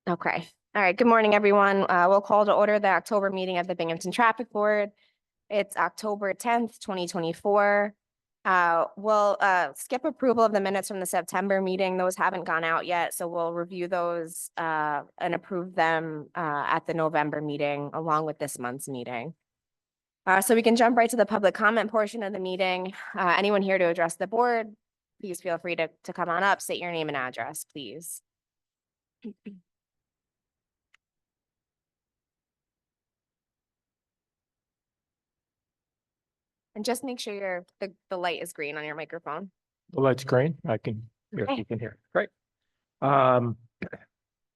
Okay. All right. Good morning, everyone. We'll call to order the October meeting of the Binghamton Traffic Board. It's October 10th, 2024. We'll skip approval of the minutes from the September meeting. Those haven't gone out yet, so we'll review those and approve them at the November meeting along with this month's meeting. So we can jump right to the public comment portion of the meeting. Anyone here to address the board, please feel free to come on up, state your name and address, please. And just make sure the light is green on your microphone. The light's green. I can hear. Okay. You can hear. Great.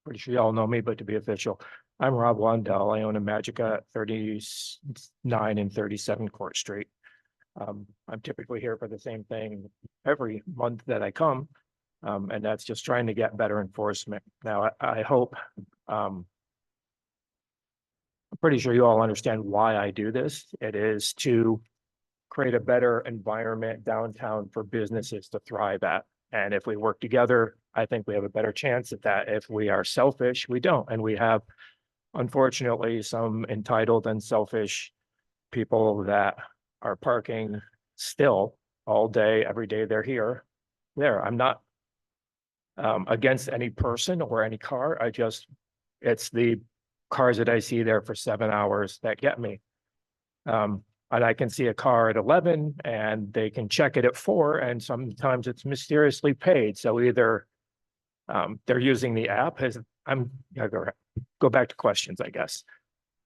Pretty sure you all know me, but to be official, I'm Rob Wandell. I own a Magica at 39 and 37 Court Street. I'm typically here for the same thing every month that I come, and that's just trying to get better enforcement. Now, I hope, I'm pretty sure you all understand why I do this. It is to create a better environment downtown for businesses to thrive at. And if we work together, I think we have a better chance at that. If we are selfish, we don't. And we have, unfortunately, some entitled and selfish people that are parking still all day, every day they're here. I'm not against any person or any car. It's the cars that I see there for 7 hours that get me. And I can see a car at 11 and they can check it at 4, and sometimes it's mysteriously paid. So either they're using the app. Go back to questions, I guess.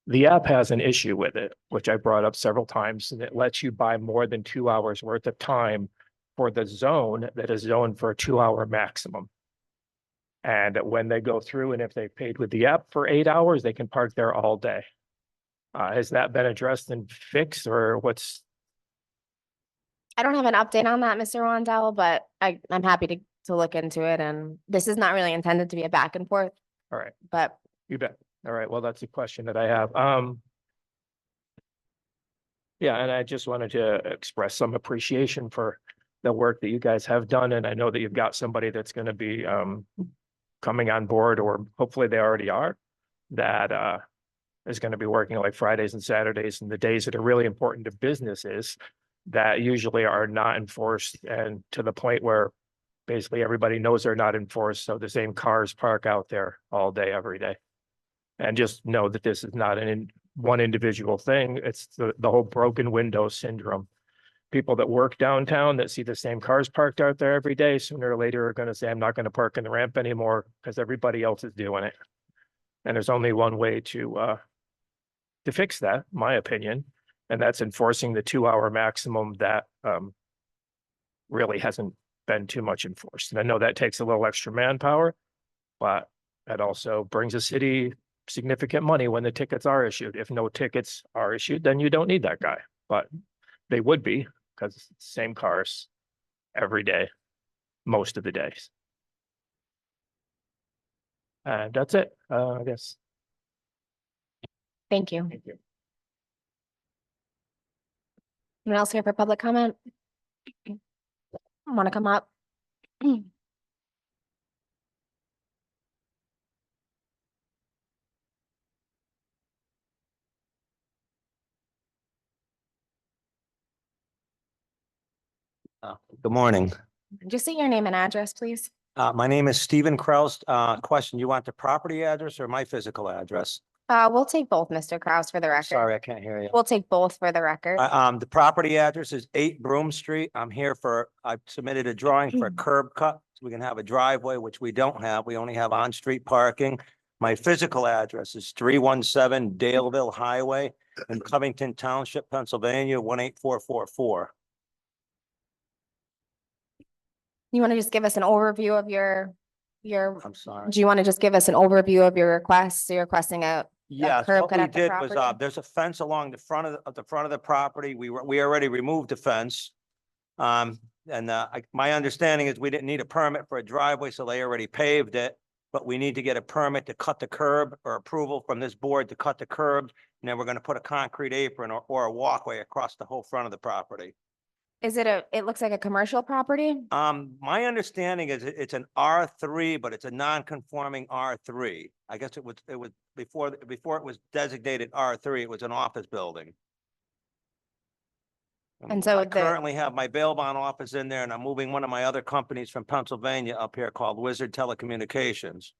The app has an issue with it, which I brought up several times, and it lets you buy more than 2 hours worth of time for the zone that is zoned for a 2-hour maximum. And when they go through, and if they paid with the app for 8 hours, they can park there all day. Has that been addressed and fixed, or what's? I don't have an update on that, Mr. Wandell, but I'm happy to look into it. And this is not really intended to be a back and forth. All right. But You bet. All right. Well, that's a question that I have. Yeah, and I just wanted to express some appreciation for the work that you guys have done. And I know that you've got somebody that's going to be coming on board, or hopefully they already are, that is going to be working like Fridays and Saturdays and the days that are really important to businesses that usually are not enforced, and to the point where basically everybody knows they're not enforced. So the same cars park out there all day, every day. And just know that this is not one individual thing. It's the whole broken window syndrome. People that work downtown that see the same cars parked out there every day, sooner or later are going to say, I'm not going to park in the ramp anymore because everybody else is doing it. And there's only one way to fix that, my opinion, and that's enforcing the 2-hour maximum that really hasn't been too much enforced. And I know that takes a little extra manpower, but that also brings a city significant money when the tickets are issued. If no tickets are issued, then you don't need that guy, but they would be, because it's the same cars every day, most of the days. And that's it, I guess. thank you. Thank you. Anyone else here for public comment? Want to come up? Good morning. Just say your name and address, please. My name is Stephen Kraus. Question, you want the property address or my physical address? We'll take both, Mr. Kraus, for the record. Sorry, I can't hear you. We'll take both for the record. The property address is 8 Broome Street. I submitted a drawing for a curb cut, so we can have a driveway, which we don't have. We only have on-street parking. My physical address is 317 Daleville Highway in Covington Township, Pennsylvania, 18444. You want to just give us an overview of your, I'm sorry. do you want to just give us an overview of your request? So you're requesting a Yes, curb what cut we at the did was, property? there's a fence along the front of the property. We already removed the fence. My understanding is we didn't need a permit for a driveway, so they already paved it. But we need to get a permit to cut the curb, or approval from this board to cut the curb. And then we're going to put a concrete apron or a walkway across the whole front of the property. Is it it looks like a commercial property? My understanding is it's an R3, but it's a non-conforming R3. I guess it was before it was designated R3, it was an office building. And so I the- currently have my bail bond office in there, and I'm moving one of my other companies from Pennsylvania up here called Wizard Telecommunications.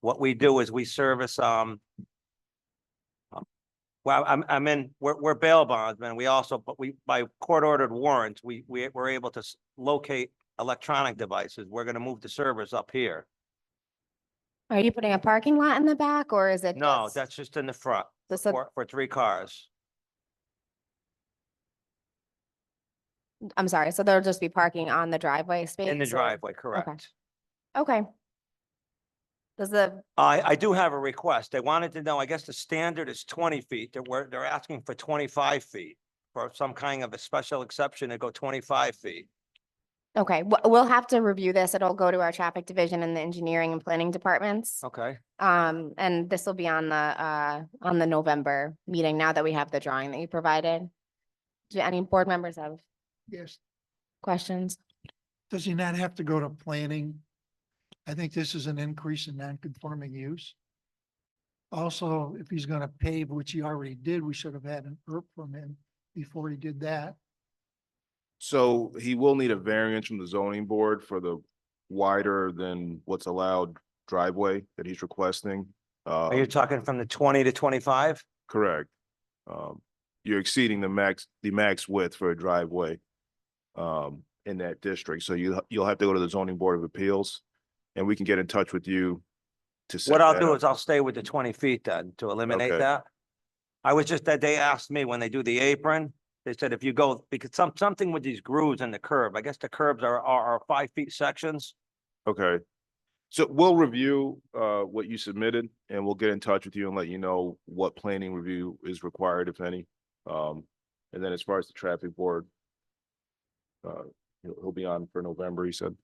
What we do is we service, we're bail bondsmen. We also, but by court ordered warrants, we're able to locate electronic devices. We're gonna move the servers up here. Are you putting a parking lot in the back or is it? No, just- that's just in the front So- for 3 cars. I'm sorry, so there'll just be parking on the driveway space? In the or- driveway, correct. Okay. Does the, I do have a request. They wanted to know, I guess the standard is 20 feet. They're asking for 25 feet. For some kind of a special exception to go 25 feet. okay, we'll have to review this. It'll go to our traffic division and the engineering and planning departments. Okay. And this will be on the November meeting now that we have the drawing that you provided. Do any board members have Yes, questions? does he not have to go to planning? I think this is an increase in non-conforming use. Also, if he's gonna pave, which he already did, we should have had an ERP from him before he did that. So he will need a variance from the zoning board for the wider than what's allowed driveway that he's requesting. Are you talking from the 20 to 25? Correct. You're exceeding the max width for a driveway in that district. So you'll have to go to the zoning board of appeals and we can get in touch with you to set What I'll that do up. is I'll stay with the 20 feet then to eliminate Okay. that. I was just that they asked me when they do the apron, they said if you go, because something with these grooves in the curb, I guess the curbs are 5 feet sections. Okay. So we'll review what you submitted and we'll get in touch with you and let you know what planning review is required, if any. And then as far as the traffic board, he'll be on for November, he said.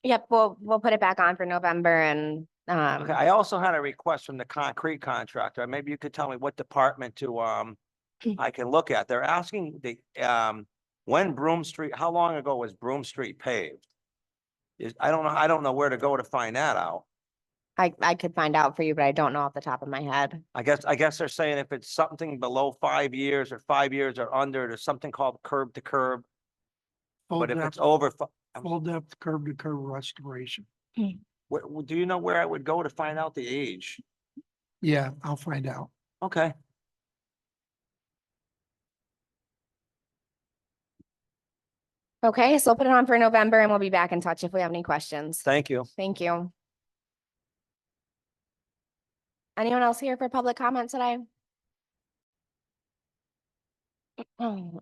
Yep, we'll put it back on for November and, Okay, I also had a request from the concrete contractor. Maybe you could tell me what department to, I can look at. They're asking when Broome Street, how long ago was Broome Street paved? I don't know where to go to find that out. I could find out for you, but I don't know off the top of my head. I guess they're saying if it's something below 5 years or 5 years or under, there's something called curb to curb. Full But if depth, it's over, full depth curb to curb restoration. do you know where I would go to find out the age? Yeah, I'll find out. Okay. Okay, so I'll put it on for November and we'll be back in touch if we have any questions. Thank you. Thank you. Anyone else here for public comment today?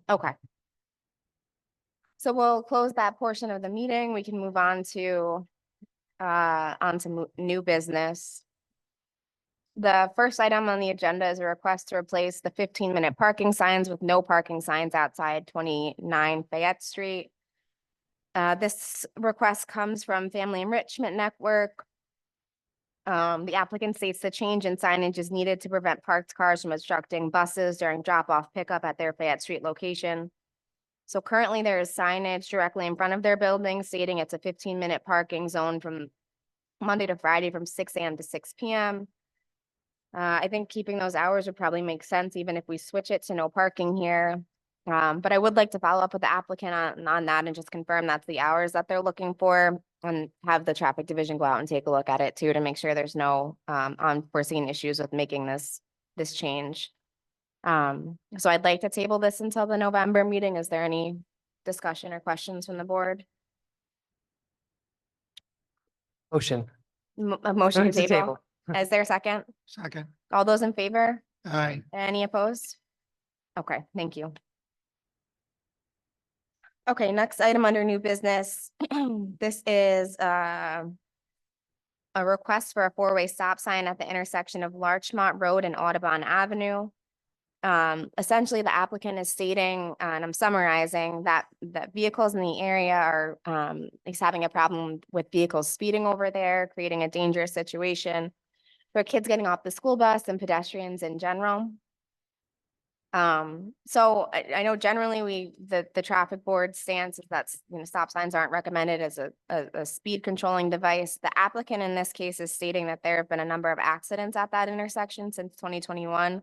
Okay. So we'll close that portion of the meeting. We can move on to new business. The first item on the agenda is a request to replace the 15-minute parking signs with no parking signs outside 29 Fayette Street. This request comes from Family Enrichment Network. The applicant states the change in signage is needed to prevent parked cars from obstructing buses during drop-off pickup at their Fayette Street location. So currently there is signage directly in front of their building stating it's a 15-minute parking zone from Monday to Friday from 6 a.m. to 6 p.m. I think keeping those hours would probably make sense, even if we switch it to no parking here. But I would like to follow up with the applicant on that and just confirm that's the hours that they're looking for and have the traffic division go out and take a look at it too, to make sure there's no unforeseen issues with making this change. So I'd like to table this until the November meeting. Is there any discussion or questions from the board? Motion. A motion to To table? Is there a second? Second, All those in favor? aye, Any opposed? Okay, thank you. Okay, next item under new business. This is a request for a four-way stop sign at the intersection of Larchmont Road and Audubon Avenue. Essentially, the applicant is stating, and I'm summarizing, that vehicles in the area are is having a problem with vehicles speeding over there, creating a dangerous situation for kids getting off the school bus and pedestrians in general. So I know generally the traffic board stance is that, stop signs aren't recommended as a speed controlling device. The applicant in this case is stating that there have been a number of accidents at that intersection since 2021.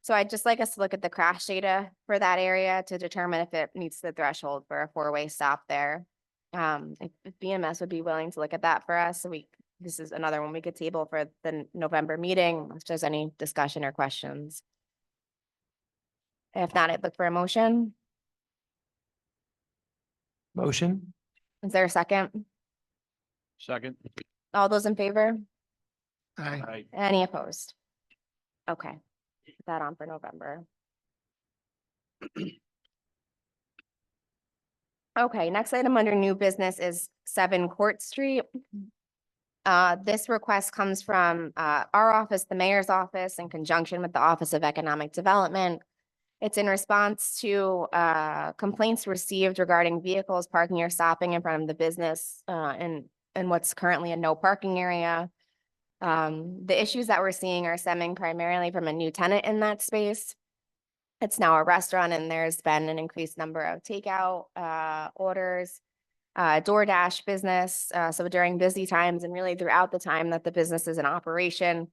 So I'd just like us to look at the crash data for that area to determine if it meets the threshold for a four-way stop there. If BMS would be willing to look at that for us, so this is another one we could table for the November meeting, if there's any discussion or questions. If not, I'd look for a motion. Motion? Is there a second? Second. All those in favor? Aye. Any opposed? Okay, put that on for November. Okay, next item under new business is 7 Court Street. This request comes from our office, the mayor's office, in conjunction with the Office of Economic Development. It's in response to complaints received regarding vehicles parking or stopping in front of the business in what's currently a no parking area. The issues that we're seeing are stemming primarily from a new tenant in that space. It's now a restaurant, and there's been an increased number of takeout orders, DoorDash business. So during busy times and really throughout the time that the business is in operation,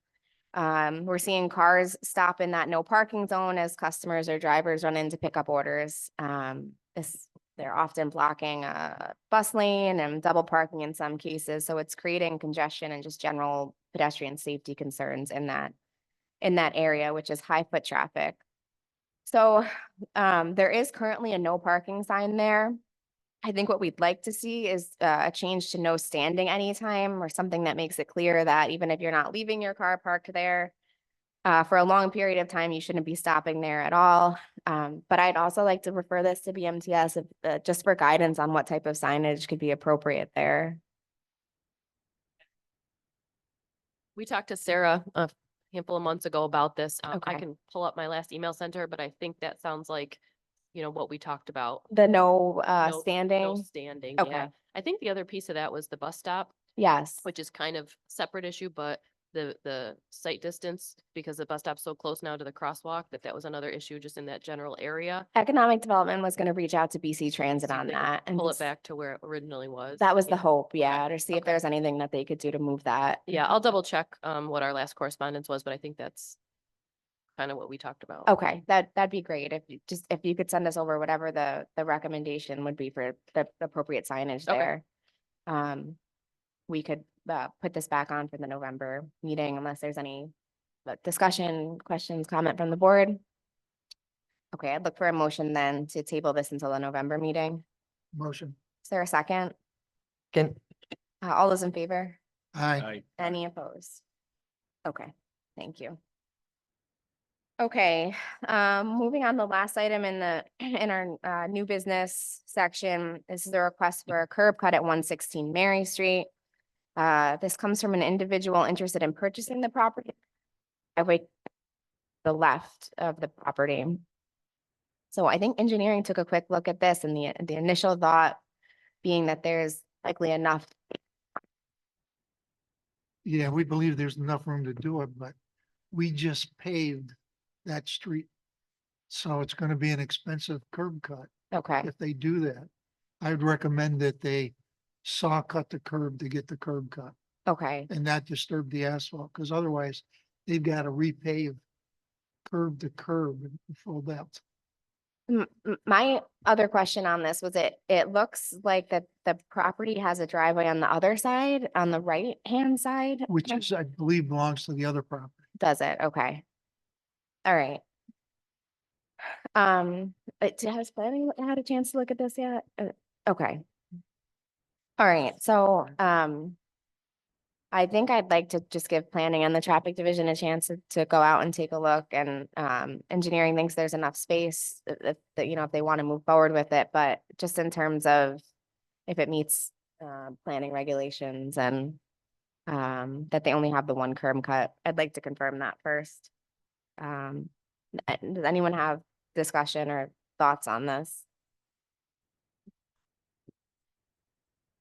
we're seeing cars stop in that no parking zone as customers or drivers run in to pick up orders. They're often blocking a bus lane and double parking in some cases. So it's creating congestion and just general pedestrian safety concerns in that area, which is high foot traffic. So there is currently a no parking sign there. I think what we'd like to see is a change to no standing anytime, or something that makes it clear that even if you're not leaving your car parked there for a long period of time, you shouldn't be stopping there at all. But I'd also like to refer this to BMTS just for guidance on what type of signage could be appropriate there. We talked to Sarah a handful of months ago about this. I Okay. can pull up my last email sent her, but I think that sounds like, what we talked about. The no No standing. standing, Okay. yeah. I think the other piece of that was the bus stop, Yes. which is kind of separate issue, but the site distance, because the bus stop's so close now to the crosswalk, that was another issue just in that general area. Economic Development was going to reach out to BC Transit See if on they could that. And Pull it back to where it originally was. that was the Yeah. hope, yeah, to see if Okay. there's anything that they could do to move that. Yeah, I'll double check what our last correspondence was, but I think that's kind of what we talked about. Okay, that'd be great if you could send us over whatever the recommendation would be for the appropriate signage Okay. there. We could put this back on for the November meeting unless there's any discussion, questions, comment from the board. Okay, I'd look for a motion then to table this until the November meeting. Motion. Is there a second? Can, All those in favor? Aye. Any opposed? Okay, thank you. Okay, moving on, the last item in our new business section, this is a request for a curb cut at 116 Mary Street. This comes from an individual interested in purchasing the property. The left of the property. So I think engineering took a quick look at this, and the initial thought being that there's likely enough. Yeah, we believe there's enough room to do it, but we just paved that street. So it's gonna be an expensive curb cut Okay, if they do that. I would recommend that they saw cut the curb to get the curb cut okay. and not disturb the asphalt, because otherwise they've got to repave curb to curb and full depth. My other question on this was it looks like that the property has a driveway on the other side, on the right-hand side. Which is, I believe, belongs to the other property. Does it? Okay. All right. Has planning had a chance to look at this yet? Okay. All right, so, I think I'd like to just give planning and the traffic division a chance to go out and take a look, and, engineering thinks there's enough space that, if they want to move forward with it, but just in terms of if it meets, planning regulations and, that they only have the one curb cut, I'd like to confirm that first. Does anyone have discussion or thoughts on this?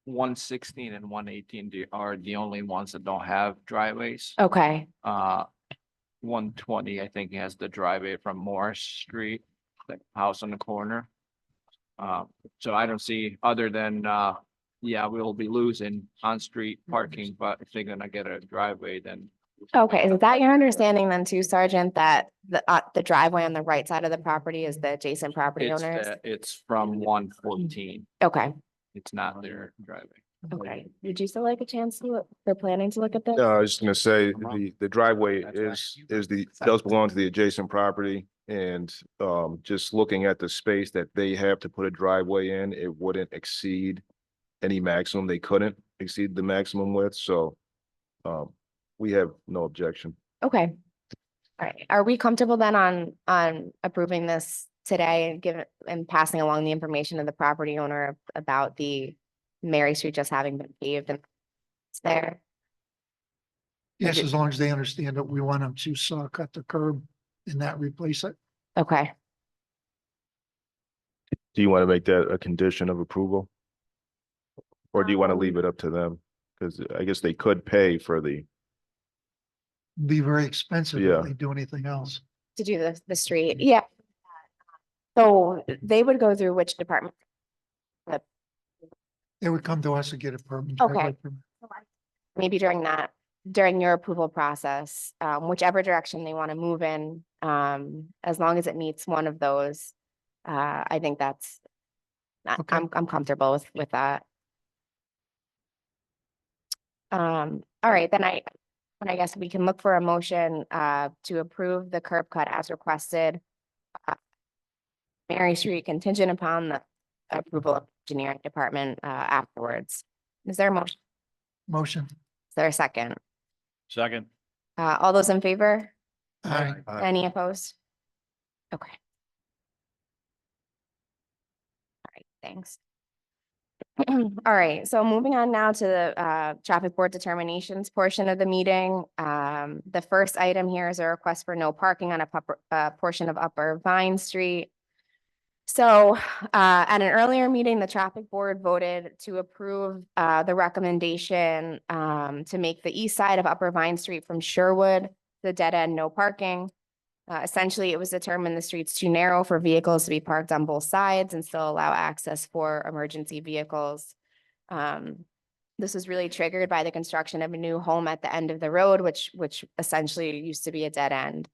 116 and 118 are the only ones that don't have driveways. Okay, 120, I think, has the driveway from Morris Street, the house on the corner. So I don't see, other than, yeah, we'll be losing on-street parking, but if they're gonna get a driveway, then Okay, is that your understanding then too, Sergeant, that the driveway on the right side of the property is the adjacent property owners? it's from 114. Okay, It's not their driveway. okay. Would you still like a chance to look, they're planning to look at this? I was just gonna say, the driveway does belong to the adjacent property. And just looking at the space that they have to put a driveway in, it wouldn't exceed any maximum. They couldn't exceed the maximum width, so we have no objection. Okay. All right, are we comfortable then on approving this today and give it and passing along the information to the property owner about the Mary Street just having been paved and it's there? Yes, Okay. as long as they understand that we want them to saw cut the curb and not replace it. Okay, Do you want to make that a condition of approval? Or do you want to leave it up to them? Because I guess they could pay for the, Be very expensive Yeah. if they do anything else. to do the street, yeah. So they would go through which department? They would come to us to get a permit. Okay. driveway permit. Maybe during your approval process, whichever direction they want to move in, as long as it meets one of those, I think that's, Okay. I'm comfortable with that. All right, then I guess we can look for a motion, to approve the curb cut as requested. Mary Street contingent upon the approval of engineering department, afterwards. Is there a motion? Motion. Is there a second? Second. All those in favor? Aye. Any opposed? Okay. All right, thanks. All right, so moving on now to the traffic board determinations portion of the meeting. The first item here is a request for no parking on a portion of Upper Vine Street. So at an earlier meeting, the traffic board voted to approve the recommendation to make the east side of Upper Vine Street from Sherwood the dead end, no parking. Essentially, it was determined the street's too narrow for vehicles to be parked on both sides and still allow access for emergency vehicles. This was really triggered by the construction of a new home at the end of the road, which essentially used to be a dead end.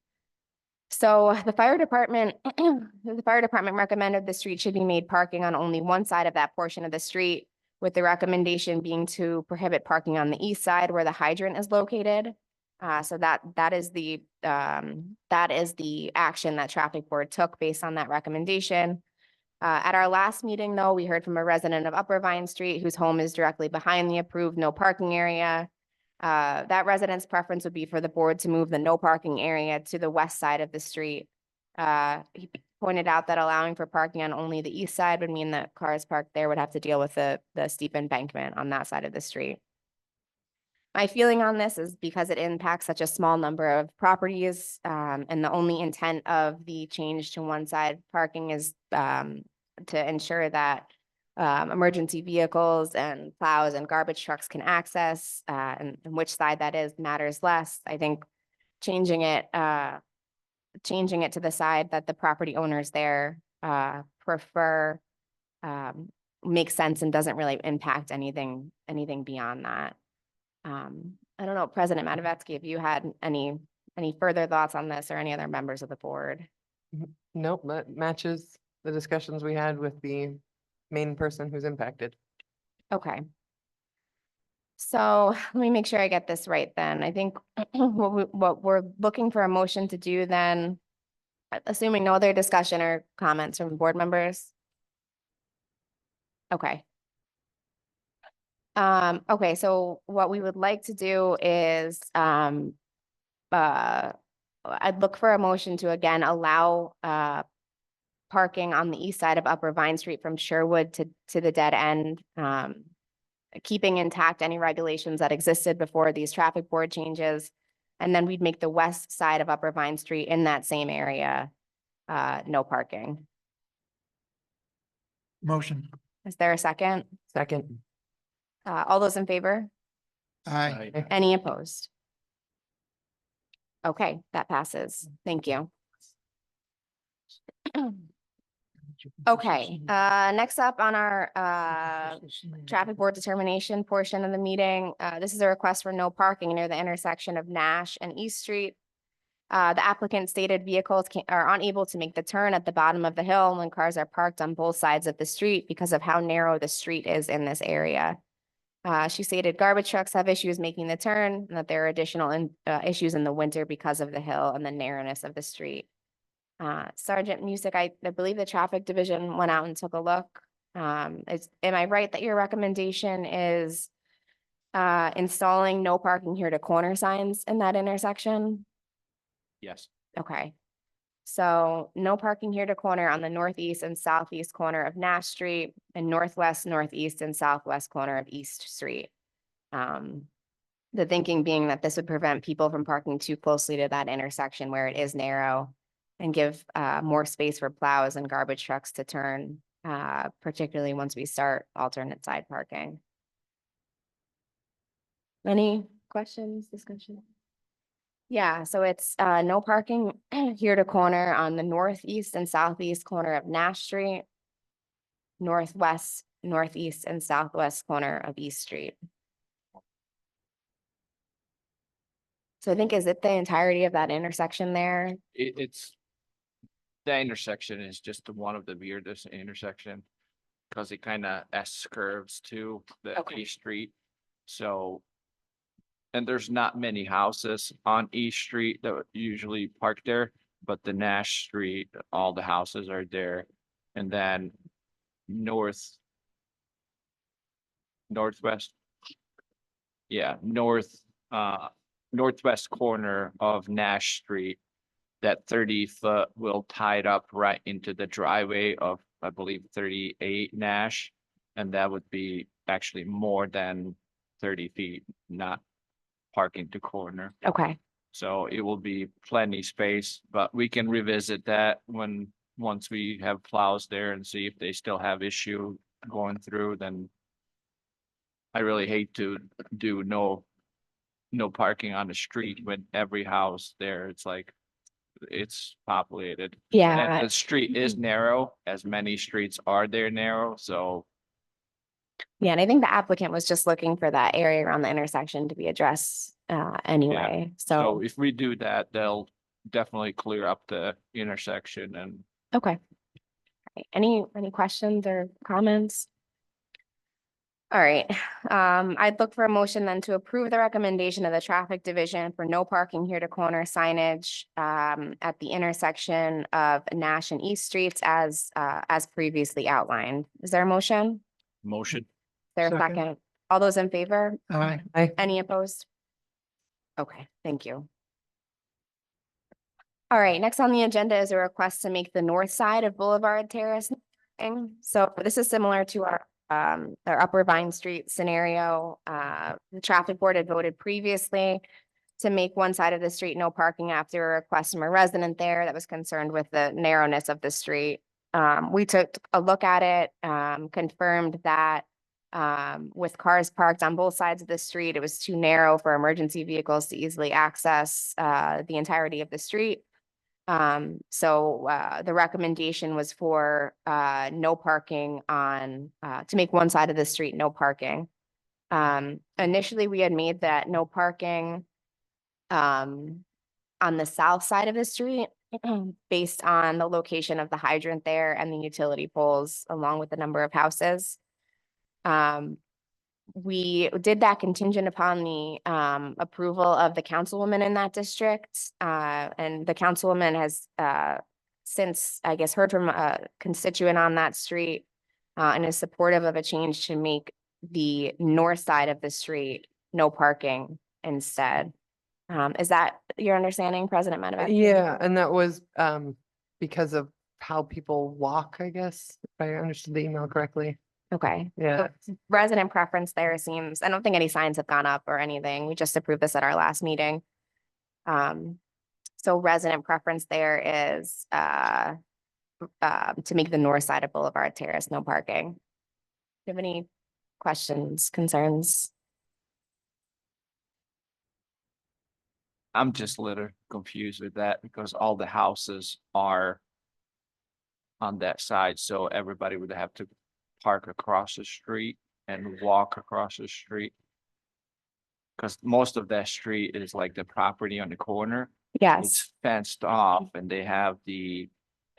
So the fire department recommended the street should be made parking on only one side of that portion of the street, with the recommendation being to prohibit parking on the east side where the hydrant is located. So that is the action that traffic board took based on that recommendation. At our last meeting, though, we heard from a resident of Upper Vine Street whose home is directly behind the approved no parking area. That resident's preference would be for the board to move the no parking area to the west side of the street. He pointed out that allowing for parking on only the east side would mean that cars parked there would have to deal with the steep embankment on that side of the street. My feeling on this is because it impacts such a small number of properties, and the only intent of the change to one side parking is to ensure that emergency vehicles and plows and garbage trucks can access, and which side that is matters less. I think changing it to the side that the property owners there prefer makes sense and doesn't really impact anything beyond that. I don't know, President Matavetsky, if you had any further thoughts on this or any other members of the board? Nope, that matches the discussions we had with the main person who's impacted. Okay. So let me make sure I get this right then. I think what we're looking for a motion to do then, assuming no other discussion or comments from board members. Okay. Okay, so what we would like to do is, I'd look for a motion to again allow, parking on the east side of Upper Vine Street from Sherwood to the dead end, keeping intact any regulations that existed before these traffic board changes. And then we'd make the west side of Upper Vine Street in that same area, no parking. Motion. Is there a second? Second. All those in favor? Aye. Any opposed? Okay, that passes. Thank you. Okay, next up on our traffic board determination portion of the meeting, this is a request for no parking near the intersection of Nash and East Street. The applicant stated vehicles are unable to make the turn at the bottom of the hill when cars are parked on both sides of the street because of how narrow the street is in this area. She stated garbage trucks have issues making the turn and that there are additional issues in the winter because of the hill and the narrowness of the street. Sergeant Music, I believe the traffic division went out and took a look. Am I right that your recommendation is installing no parking here to corner signs in that intersection? Yes. Okay. So no parking here to corner on the northeast and southeast corner of Nash Street and northwest, northeast and southwest corner of East Street. The thinking being that this would prevent people from parking too closely to that intersection where it is narrow and give more space for plows and garbage trucks to turn, particularly once we start alternate side parking. Any questions, discussion? Yeah, so it's no parking here to corner on the northeast and southeast corner of Nash Street, northwest, northeast, and southwest corner of East Street. So I think, is it the entirety of that intersection there? It's the intersection is just one of the weirdest intersection because it kind of S curves to the Okay. East Street. So, and there's not many houses on East Street that would usually park there, but the Nash Street, all the houses are there. And then northwest. Yeah, northwest corner of Nash Street, that 30-foot will tie it up right into the driveway of, I believe, 38 Nash. And that would be actually more than 30 feet, not parking to corner. Okay, So it will be plenty space, but we can revisit that once we have plows there and see if they still have issue going through, then I really hate to do no parking on the street with every house there. It's like, it's populated. yeah, And the street is narrow, as many streets are there narrow, so yeah, and I think the applicant was just looking for that area around the intersection to be addressed anyway, so so, if we do that, they'll definitely clear up the intersection and okay. Right, any questions or comments? All right, I'd look for a motion then to approve the recommendation of the traffic division for no parking here to corner signage at the intersection of Nash and East Streets as previously outlined. Is there a motion? motion. Is there a Second. second? All those in favor? Aye. Any opposed? Okay, thank you. All right, next on the agenda is a request to make the north side of Boulevard Terrace. So this is similar to our Upper Vine Street scenario. The traffic board had voted previously to make one side of the street no parking after a request from a resident there that was concerned with the narrowness of the street. We took a look at it, confirmed that with cars parked on both sides of the street, it was too narrow for emergency vehicles to easily access the entirety of the street. So the recommendation was for no parking on to make one side of the street no parking. Initially, we had made that no parking on the south side of the street based on the location of the hydrant there and the utility poles along with the number of houses. We did that contingent upon the approval of the councilwoman in that district. And the councilwoman has since, I guess, heard from a constituent on that street and is supportive of a change to make the north side of the street no parking instead. Is that your understanding, President Manavati? Yeah, and that was because of how people walk, I guess, if I understood the email correctly. Okay. Yeah. So resident preference there seems, I don't think any signs have gone up or anything. We just approved this at our last meeting. So resident preference there is to make the north side of Boulevard Terrace no parking. Do you have any questions, concerns? I'm just a little confused with that because all the houses are on that side, so everybody would have to park across the street and walk across the street. Because most of that street is like the property on the corner. Yes, It's fenced off and they have the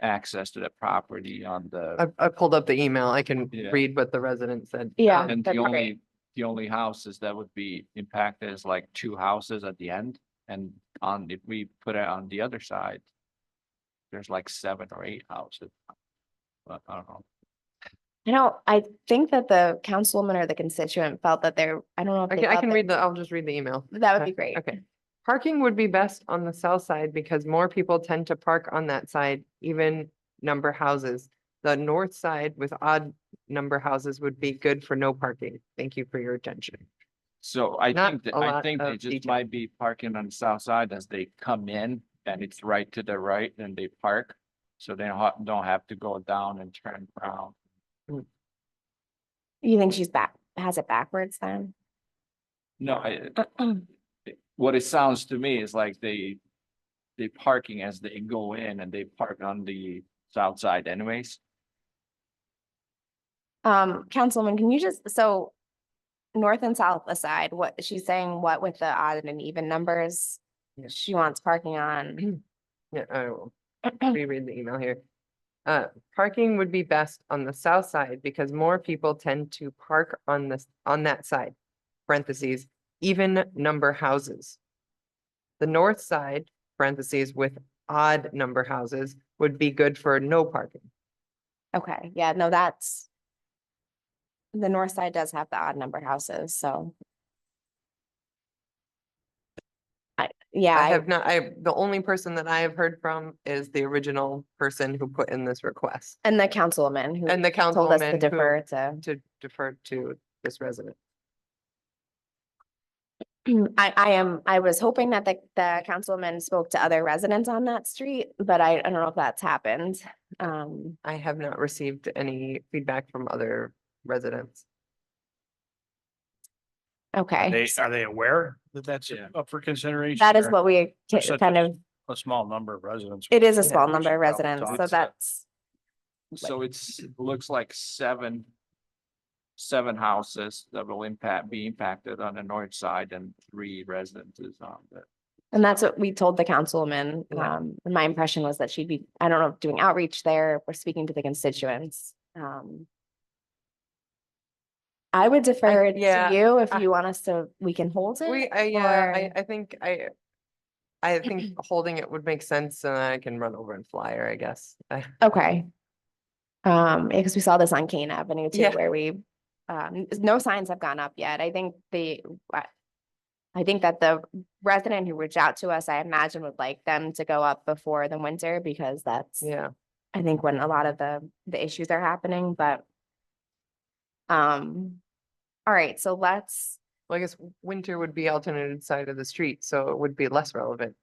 access to the property on the, I pulled up the email. I can Yeah. read what the resident said. Yeah. and that'd the be great. the only houses that would be impacted is like two houses at the end. And if we put it on the other side, there's like 7 or 8 houses. But I don't know. I think that the councilwoman or the constituent felt that I don't know if I they can, I thought can that- read I'll just read the email. That would be great. Okay. Parking would be best on the south side because more people tend to park on that side, even number houses. The north side with odd number houses would be good for no parking. Thank you for your attention. So I Not think, a I lot think they of just detail. might be parking on the south side as they come in and it's right to the right and they park. So they don't have to go down and turn around. You think has it backwards then? No, what it sounds to me is like they parking as they go in and they park on the south side anyways. Councilwoman, can you so north and south aside, what she's saying, what with the odd and even numbers? Yeah. She wants parking on. Yeah, I will reread the email here. Parking would be best on the south side because more people tend to park on that side, parentheses, even number houses. The north side, parentheses, with odd number houses would be good for no parking. Okay, yeah, no, the north side does have the odd number houses, so. I have not, the only person that I have heard from is the original person who put in this request. And the councilwoman who And the told us to councilwoman defer to defer to this resident. I was hoping that the councilwoman spoke to other residents on that street, but I don't know if that's happened. I have not received any feedback from other residents. Okay, Are they aware that that's Yeah. up for consideration? that is or what we there's such kind a- of, A small number of residents. it is a Yeah, small we number should of probably residents, talk so to that's, So looks like seven houses that will be impacted on the north side and 3 residences on the. and that's what we told the councilwoman. Yeah. And my impression was that she'd be, I don't know, doing outreach there, or speaking to the constituents. I would defer it yeah, to you if I- you want us to, we can hold it. Yeah, or- I think I think holding it would make sense and I can run over and fly her, I guess. Okay. Because we saw this on Kane Avenue too, Yeah. where no signs have gone up yet. I think that the resident who reached out to us, I imagine would like them to go up before the winter because that's, Yeah, I think, when a lot of the issues are happening, but all right, so let's, well, I guess winter would be alternated side of the street, so it would be less relevant.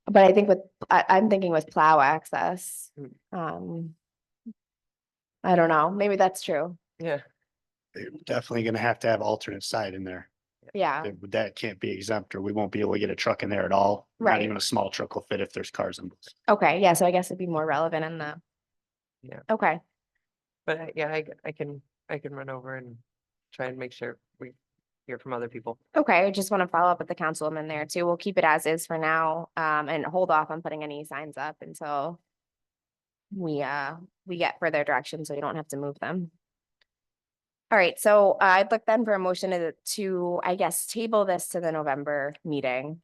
but I think I'm thinking with plow access. Mm. I don't know, maybe that's true. Yeah, They're definitely gonna have to have alternate side in there. Yeah, That can't be exempt, or we won't be able to get a truck in there at all. Not Right. even a small truck will fit if there's cars in. okay, yeah, so I guess it'd be more relevant in the. Yeah. Okay, but yeah, I can run over and try and make sure we hear from other people. okay, I just want to follow up with the councilwoman there too. We'll keep it as is for now, and hold off on putting any signs up until we get further direction, so we don't have to move them. All right, so I'd look then for a motion to, I guess, table this to the November meeting.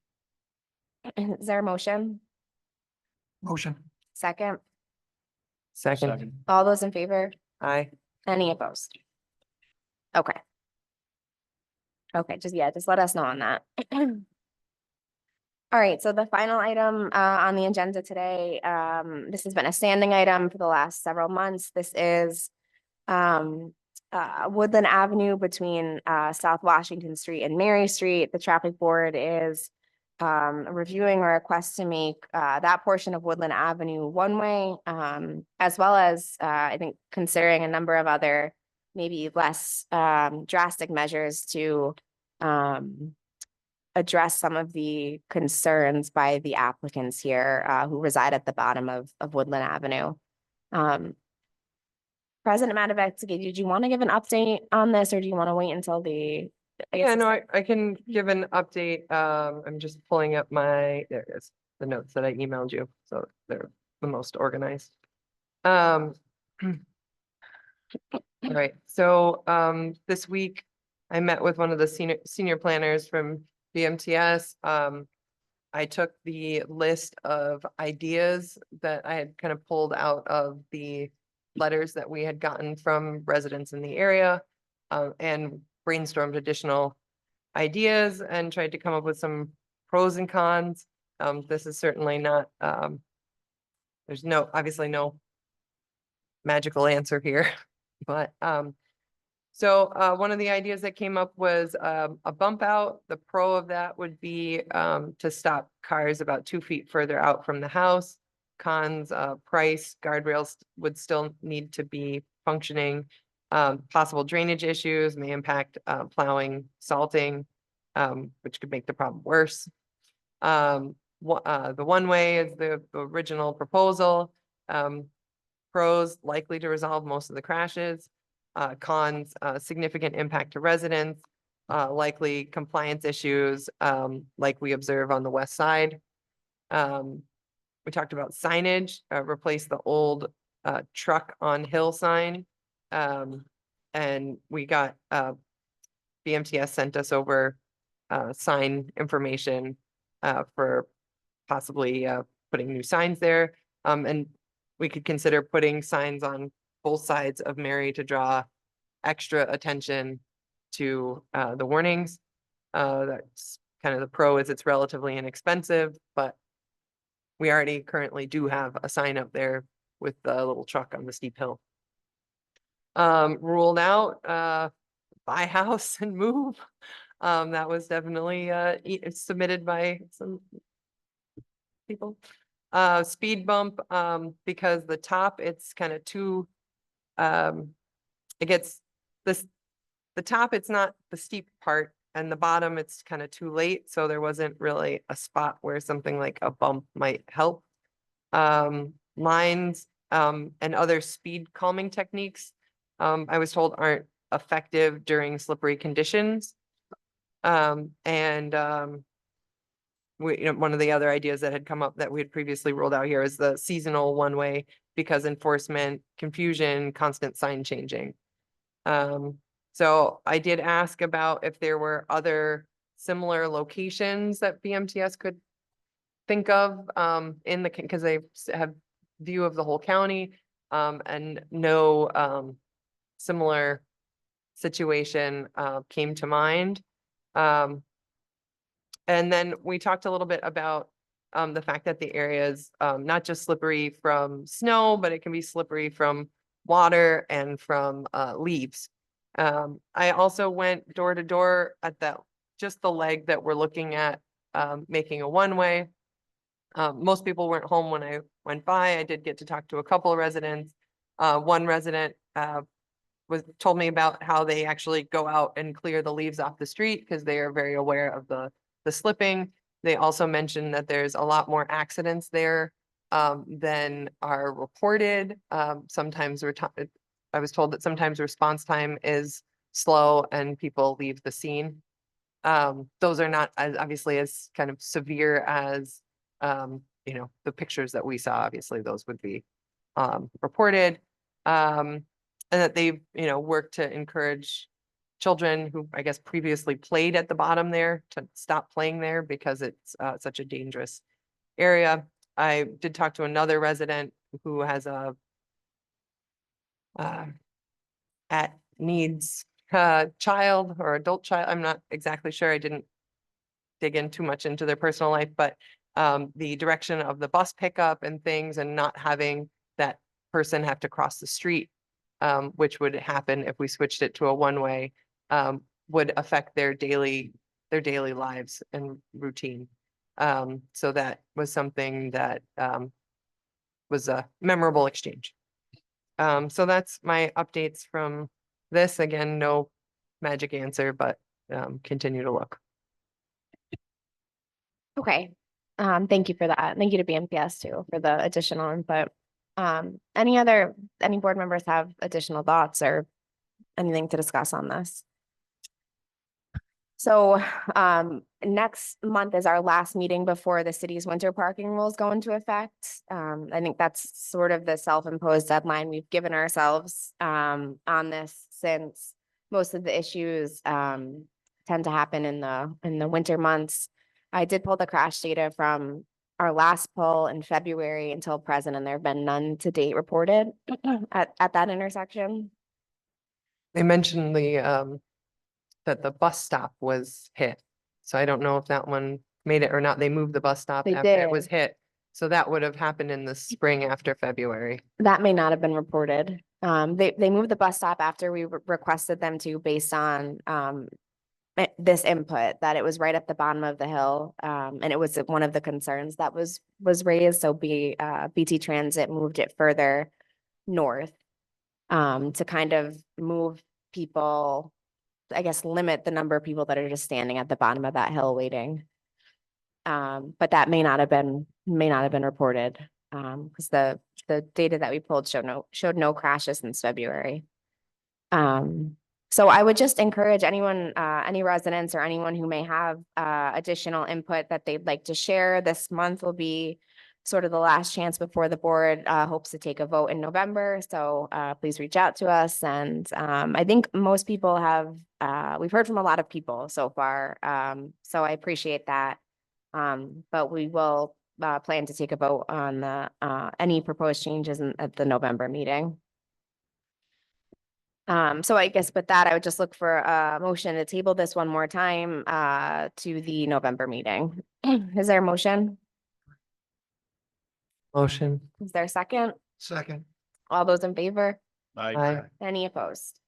Is there a motion? Motion. Second, Second, all those in favor? I, Any opposed? Okay. Okay, just let us know on that. All right, so the final item on the agenda today, this has been a standing item for the last several months. This is Woodland Avenue between South Washington Street and Mary Street. The traffic board is reviewing a request to make that portion of Woodland Avenue one-way, as well as I think considering a number of other maybe less drastic measures to address some of the concerns by the applicants here, who reside at the bottom of Woodland Avenue. President Matavetsky, did you want to give an update on this, or do you want to wait until the? I guess Yeah, it's- no, I can give an update. I'm just pulling up there it is, the notes that I emailed you, so they're the most organized. All right, so this week I met with one of the senior planners from BMTS. I took the list of ideas that I had kind of pulled out of the letters that we had gotten from residents in the area, and brainstormed additional ideas and tried to come up with some pros and cons. This is certainly not, there's obviously no magical answer here, but so one of the ideas that came up was a bump out. The pro of that would be to stop cars about 2 feet further out from the house. Cons, price, guardrails would still need to be functioning. Possible drainage issues may impact plowing, salting, which could make the problem worse. The one-way is the original proposal. Pros, likely to resolve most of the crashes. Cons, significant impact to residents, likely compliance issues, like we observe on the west side. We talked about signage, replace the old truck on hill sign. And we got BMTS sent us over sign information for possibly putting new signs there. And we could consider putting signs on both sides of Mary to draw extra attention to the warnings. That's kind of the pro, is it's relatively inexpensive, but we already currently do have a sign up there with the little truck on the steep hill. Ruled out buy house and move. That was definitely submitted by some people. Speed bump, because the top, it's kind of too, it gets this, the top, it's not the steep part, and the bottom, it's kind of too late. So there wasn't really a spot where something like a bump might help. Lines, and other speed calming techniques, I was told aren't effective during slippery conditions. One of the other ideas that had come up that we had previously rolled out here is the seasonal one-way, because enforcement, confusion, constant sign changing. So I did ask about if there were other similar locations that BMTS could think of because they have view of the whole county, and no similar situation came to mind. And then we talked a little bit about the fact that the area is not just slippery from snow, but it can be slippery from water and from leaves. I also went door to door at just the leg that we're looking at making a one-way. Most people weren't home when I went by. I did get to talk to a couple of residents. One resident told me about how they actually go out and clear the leaves off the street because they are very aware of the slipping. They also mentioned that there's a lot more accidents there than are reported. Sometimes I was told that sometimes response time is slow and people leave the scene. Those are not obviously as kind of severe as the pictures that we saw. Obviously, those would be reported. And that they've worked to encourage children who I guess previously played at the bottom there to stop playing there because it's such a dangerous area. I did talk to another resident who has a needs child or adult child. I'm not exactly sure. I didn't dig in too much into their personal life, but the direction of the bus pickup and things, and not having that person have to cross the street, which would happen if we switched it to a one-way, would affect their daily lives and routine. So that was something that was a memorable exchange. So that's my updates from this. Again, no magic answer, but continue to look. Okay, thank you for that. Thank you to BMPS too for the additional input. Any board members have additional thoughts or anything to discuss on this? So, next month is our last meeting before the city's winter parking rules go into effect. I think that's sort of the self-imposed deadline we've given ourselves, on this, since most of the issues, tend to happen in the winter months. I did pull the crash data from our last poll in February until present, and there have been none to date reported at that intersection. They mentioned that the bus stop was hit. So I don't know if that one made it or not. They moved the bus stop They after it was did. hit. So that would have happened in the spring after February. That may not have been reported. They moved the bus stop after we requested them to, based on this input, that it was right at the bottom of the hill. And it was one of the concerns that was raised. So BT Transit moved it further north to kind of move people, I guess, limit the number of people that are just standing at the bottom of that hill waiting. But that may not have been reported, because the data that we pulled showed no crashes since February. So I would just encourage anyone, any residents or anyone who may have additional input that they'd like to share. This month will be sort of the last chance before the board hopes to take a vote in November. So please reach out to us. And I think most people have, we've heard from a lot of people so far. So I appreciate that. But we will plan to take a vote on the any proposed changes at the November meeting. So I guess with that, I would just look for a motion to table this one more time to the November meeting. Is there a motion? Motion. Is there a second? Second. All those in favor? Aye. Any opposed?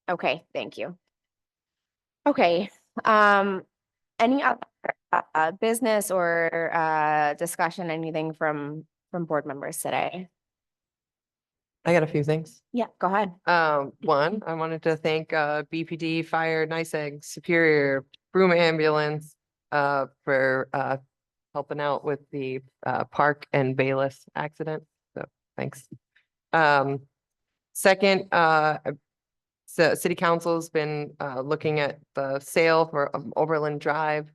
Okay, thank you. Okay, any other business or discussion, anything from board members today? I got a few things. Yeah, go ahead. One, I wanted to thank BPD, Fire, NICEAG, Superior, Broome Ambulance for helping out with the Park and Bayless accident. So thanks. Second, so City Council's been looking at the sale for Overland Drive.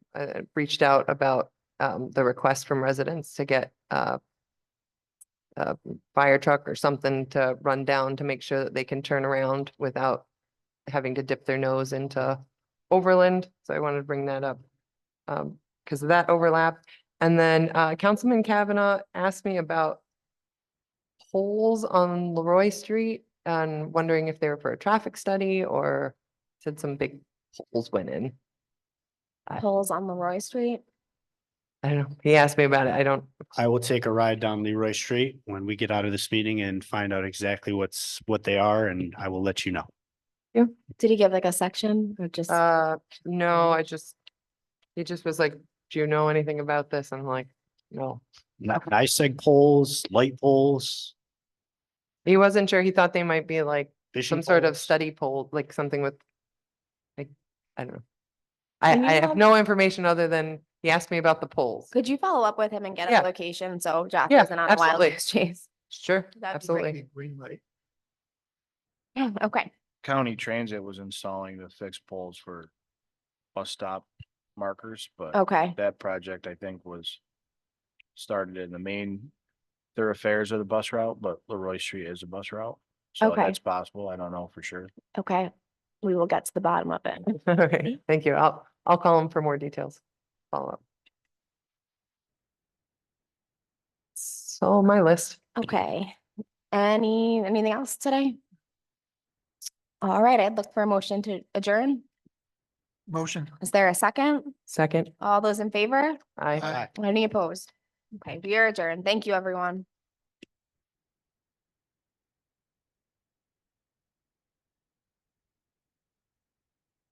Reached out about the request from residents to get a fire truck or something to run down to make sure that they can turn around without having to dip their nose into Overland. So I wanted to bring that up because of that overlap. And then Councilman Kavanaugh asked me about poles on Leroy Street and wondering if they were for a traffic study or said some big poles went in. Polls on Leroy Street. I don't know. He asked me about it. I don't. I will take a ride down Leroy Street when we get out of this meeting and find out exactly what they are, and I will let you know. Did he give like a section or just? No, he just was like, do you know anything about this? I'm like, no. NICEAG poles, light poles, He wasn't sure. He thought they might be like fishing some sort of poles. study pole, like something with, like, I don't know. Can I you have help- no information other than he asked me about the poles. Could you follow up with him and get Yeah. a location so Josh Yeah, isn't on a wild absolutely. goose chase? Sure, That'd be absolutely. Green light. Okay, County Transit was installing the fixed poles for bus stop markers, but okay, that project, I think, was started in the main thoroughfares of the bus route, but Leroy Street is a bus route. So Okay. that's possible. I don't know for sure. okay. We will get to the bottom of it. Okay, thank you. I'll call him for more details. Follow up. So my list. Okay. Anything else today? All right, I'd look for a motion to adjourn. Motion. Is there a second? Second, All those in favor? I. Aye. Any opposed? Okay, we are adjourned. Thank you, everyone.